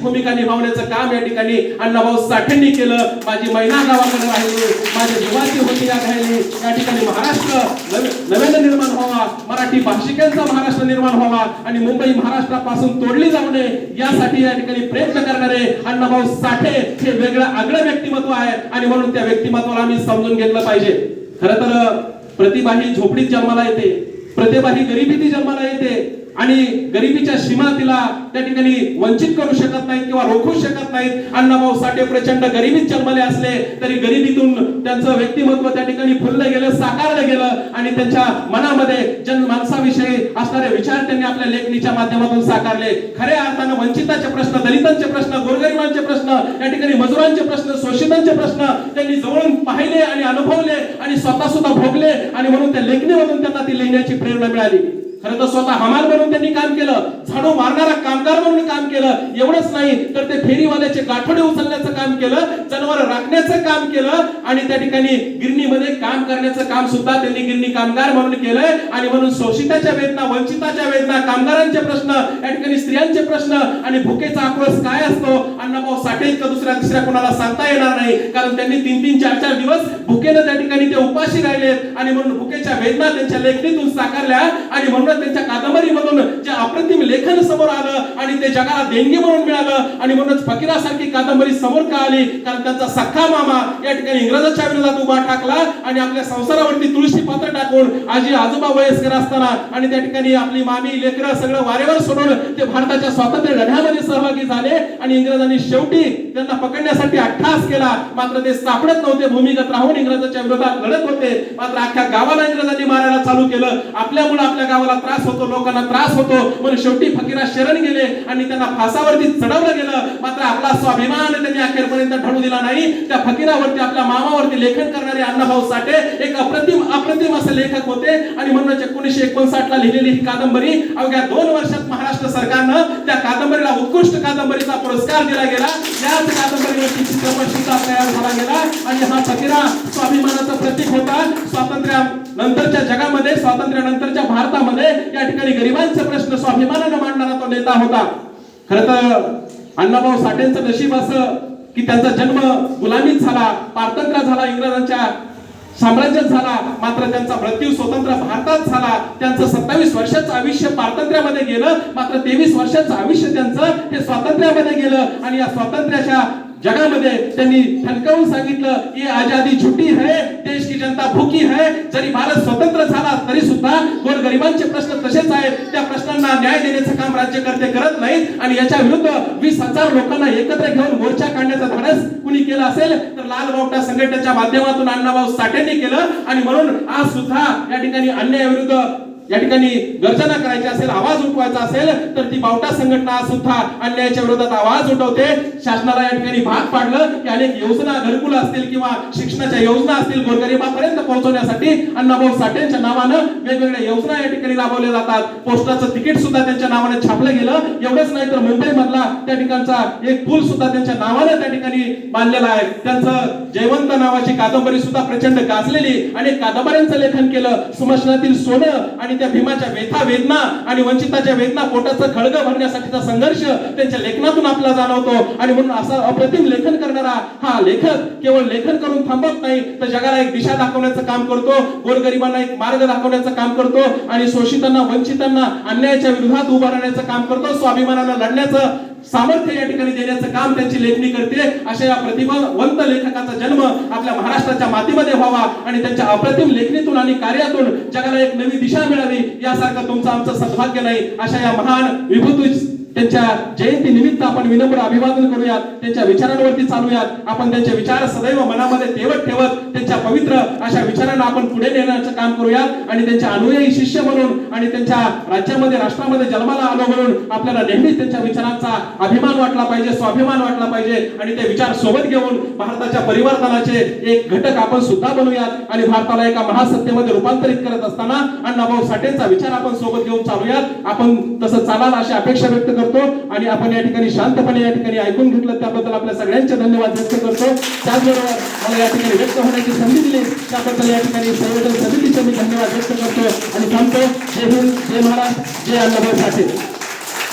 भूमिका निभावण्याचं काम या ठिकाणी अण्णाभाऊ साठेंनी केलं. माझी महिना गावाकडे राहिली, माझी जीवाची होती या राहिली. या ठिकाणी महाराष्ट्र नव्याने निर्माण व्हावा, मराठी भाषिकांचा महाराष्ट्र निर्माण व्हावा आणि मुंबई महाराष्ट्रापासून तोडली जाऊ नये यासाठी या ठिकाणी प्रयत्न करणारे अण्णाभाऊ साठे हे वेगळं आगळं व्यक्तिमत्व आहे आणि म्हणून त्या व्यक्तिमत्वाला आम्ही समजून घेतलं पाहिजे. खरं तर प्रतिभा ही झोपडीत जन्माला येते, प्रतिभा ही गरिबीत जन्माला येते आणि गरिबीच्या सीमा तिला त्या ठिकाणी वंचित करू शकत नाहीत किंवा रोखू शकत नाहीत. अण्णाभाऊ साठे प्रचंड गरिबीत जन्मले असले तरी गरिबीतून त्यांचं व्यक्तिमत्व त्या ठिकाणी फुललं गेलं, साकारलं गेलं आणि त्यांच्या मनामध्ये जनमानसाविषयी असणारे विचार त्यांनी आपल्या लेखणीच्या माध्यमातून साकारले. खऱ्या अर्थानं वंचिताचे प्रश्न, दलितांचे प्रश्न, गोरगरिबांचे प्रश्न, या ठिकाणी मजुरांचे प्रश्न, शोषितांचे प्रश्न त्यांनी जवळून पाहिले आणि अनुभवले आणि स्वतः सुद्धा भोगले आणि म्हणून त्या लेखणीमधून त्यांना ती लिहिण्याची प्रेरणा मिळाली. खरं तर स्वतः हमाल म्हणून त्यांनी काम केलं, झाडू मारणारा कामगार म्हणून काम केलं. एवढंच नाही तर ते फेरीवाल्याचे गाठोडे उचलण्याचं काम केलं, जनावर राखण्याचं काम केलं आणि त्या ठिकाणी गिरणीमध्ये काम करण्याचं काम सुद्धा त्यांनी गिरणी कामगार म्हणून केलंय. आणि म्हणून शोषिताच्या वेदना, वंचिताच्या वेदना, कामगारांचे प्रश्न, या ठिकाणी स्त्रियांचे प्रश्न आणि भुकेचा आक्रोश काय असतो अण्णाभाऊ साठे इतकं दुसऱ्या कोणाला सांगता येणार नाही. कारण त्यांनी 3-3, 4-4 दिवस भुकेनं त्या ठिकाणी ते उपाशी राहिलेत आणि म्हणून भुकेच्या वेदना त्यांच्या लेखणीतून साकारल्या आणि म्हणून त्यांच्या कादंबरीमधून जे अप्रतिम लेखन समोर आलं आणि ते जगाला देणगी म्हणून मिळालं. आणि म्हणूनच फकीरासारखी कादंबरी समोर का आली? कारण त्यांचा सख्खा मामा या ठिकाणी इंग्रजांच्या विरोधात उभा ठाकला आणि आपल्या संसारावरती तुळशी पात्र टाकून आजी आजोबा वयस्कर असताना आणि त्या ठिकाणी आपली मामी लेकरं सगळं वारेवर सोडून ते भारताच्या स्वातंत्र्य लढ्यामध्ये सहभागी झाले आणि इंग्रजांनी शेवटी त्यांना पकडण्यासाठी अट्टहास केला. मात्र ते सापडत नव्हते, भूमिगत राहून इंग्रजांच्या विरोधात लढत होते. मात्र अख्ख्या गावाला इंग्रजांनी मारायला चालू केलं. आपल्यामुळे आपल्या गावाला त्रास होतो, लोकांना त्रास होतो म्हणून शेवटी फकीरा शरण गेले आणि त्यांना फासावरती चढवलं गेलं. मात्र आपला स्वाभिमान त्यांनी अखेरपर्यंत ढळू दिला नाही. त्या फकीरावरती, आपल्या मामावरती लेखन करणारे अण्णाभाऊ साठे एक अप्रतिम असे लेखक होते आणि म्हणून 1959 ला लिहिलेली ही कादंबरी अवघ्या 2 वर्षात महाराष्ट्र सरकारनं त्या कादंबरीला उत्कृष्ट कादंबरीचा पुरस्कार दिला गेला. याच कादंबरीवरती चित्रपट सुद्धा तयार झाला गेला आणि हा फकीरा स्वाभिमानाचं प्रतीक होता. स्वातंत्र्य नंतरच्या जगामध्ये, स्वातंत्र्यानंतरच्या भारतामध्ये या ठिकाणी गरिबांचे प्रश्न स्वाभिमानाने मांडणारा तो नेता होता. खरं तर अण्णाभाऊ साठेंचं नशीब असं की त्यांचा जन्म गुलामीत झाला, पारतंत्र्य झाला, इंग्रजांच्या साम्राज्यात झाला. मात्र त्यांचा मृत्यू स्वतंत्र भारतात झाला. त्यांचं 27 वर्षाचं आयुष्य पारतंत्र्यामध्ये गेलं, मात्र 23 वर्षाचं आयुष्य त्यांचं हे स्वातंत्र्यामध्ये गेलं. आणि या स्वातंत्र्याच्या जगामध्ये त्यांनी ठणकावून सांगितलं की आजादी झुटी है, देश की जनता भूकी है. जरी भारत स्वतंत्र झाला तरी सुद्धा गोरगरिबांचे प्रश्न तसेच आहेत. त्या प्रश्नांना न्याय देण्याचं काम राज्यकर्ते करत नाहीत आणि याच्या विरुद्ध 20,000 लोकांना एकत्र घेऊन मोर्चा काढण्याचा धाडस कुणी केलं असेल तर लाल बावटा संघटनेच्या माध्यमातून अण्णाभाऊ साठेंनी केलं. आणि म्हणून आज सुद्धा या ठिकाणी अन्यायाविरुद्ध या ठिकाणी गर्जना करायची असेल, आवाज उठवायचा असेल तर ती बावटा संघटना सुद्धा अन्यायाच्या विरोधात आवाज उठवते. शासनाला या ठिकाणी भाग पाडलं की अनेक योजना, घरकुल असतील किंवा शिक्षणाच्या योजना असतील, गोरगरिबांपर्यंत पोहोचवण्यासाठी अण्णाभाऊ साठेंच्या नावानं वेगवेगळ्या योजना या ठिकाणी राबवल्या जातात. पोस्टाचं तिकीट सुद्धा त्यांच्या नावाने छापलं गेलं. एवढंच नाही तर मुंबई मधला त्या ठिकाणचा एक पूल सुद्धा त्यांच्या नावाने त्या ठिकाणी बांधलेला आहे. त्यांचं जयवंत नावाची कादंबरी सुद्धा प्रचंड गाजलेली. अनेक कादंबऱ्यांचं लेखन केलं. सुमशनातील सोनं आणि त्या भीमाच्या व्यथा, वेदना आणि वंचिताच्या वेदना, पोटाचं खळगं भरण्यासाठीचा संघर्ष त्यांच्या लेखनातून आपला जाणवतो. आणि म्हणून असा अप्रतिम लेखन करणारा हा लेखक केवळ लेखन करून थांबत नाही तर जगाला एक दिशा दाखवण्याचं काम करतो, गोरगरिबांना एक मार्ग दाखवण्याचं काम करतो आणि शोषितांना, वंचितांना अन्यायाच्या विरोधात उभं राहण्याचं काम करतो. स्वाभिमानाला लढण्याचं सामर्थ्य या ठिकाणी देण्याचं काम त्यांची लेखणी करते. अशा या प्रतिभावंत लेखकाचा जन्म आपल्या महाराष्ट्राच्या मातीमध्ये व्हावा आणि त्यांच्या अप्रतिम लेखणीतून आणि कार्यातून जगाला एक नवी दिशा मिळावी यासारखं तुमचं आमचं सद्भाग्य नाही. अशा या महान विभूती त्यांच्या जयंती निमित्त आपण विनम्र अभिवादन करूयात, त्यांच्या विचारांवरती चालूयात. आपण त्यांचे विचार सदैव मनामध्ये ठेवत त्यांच्या पवित्र अशा विचारांना आपण पुढे नेण्याचं काम करूयात आणि त्यांच्या अनुयायी शिष्य म्हणून आणि त्यांच्या राज्यामध्ये, राष्ट्रामध्ये जन्माला आलो म्हणून आपल्याला नेहमीच त्यांच्या विचारांचा अभिमान वाटला पाहिजे, स्वाभिमान वाटला पाहिजे आणि ते विचार सोबत घेऊन भारताच्या परिवर्तनाचे एक घटक आपण सुद्धा बनूयात आणि भारताला एका महासत्तेमध्ये रूपांतरित करत असताना अण्णाभाऊ साठेंचा विचार आपण सोबत घेऊन चालूयात. आपण तसं चालाल अशी अपेक्षा व्यक्त करतो आणि आपण या ठिकाणी शांतपणे या ठिकाणी ऐकून घेतलं त्याबद्दल आपल्या सगळ्यांचे धन्यवाद व्यक्त करतो. त्याचबरोबर मला या ठिकाणी व्यक्त होण्याची संधी दिली त्याबद्दल या ठिकाणी संयोजन समितीचे मी धन्यवाद व्यक्त करतो आणि सांगतो जय हिंद, जय महाराष्ट्र, जय अण्णाभाऊ साठे.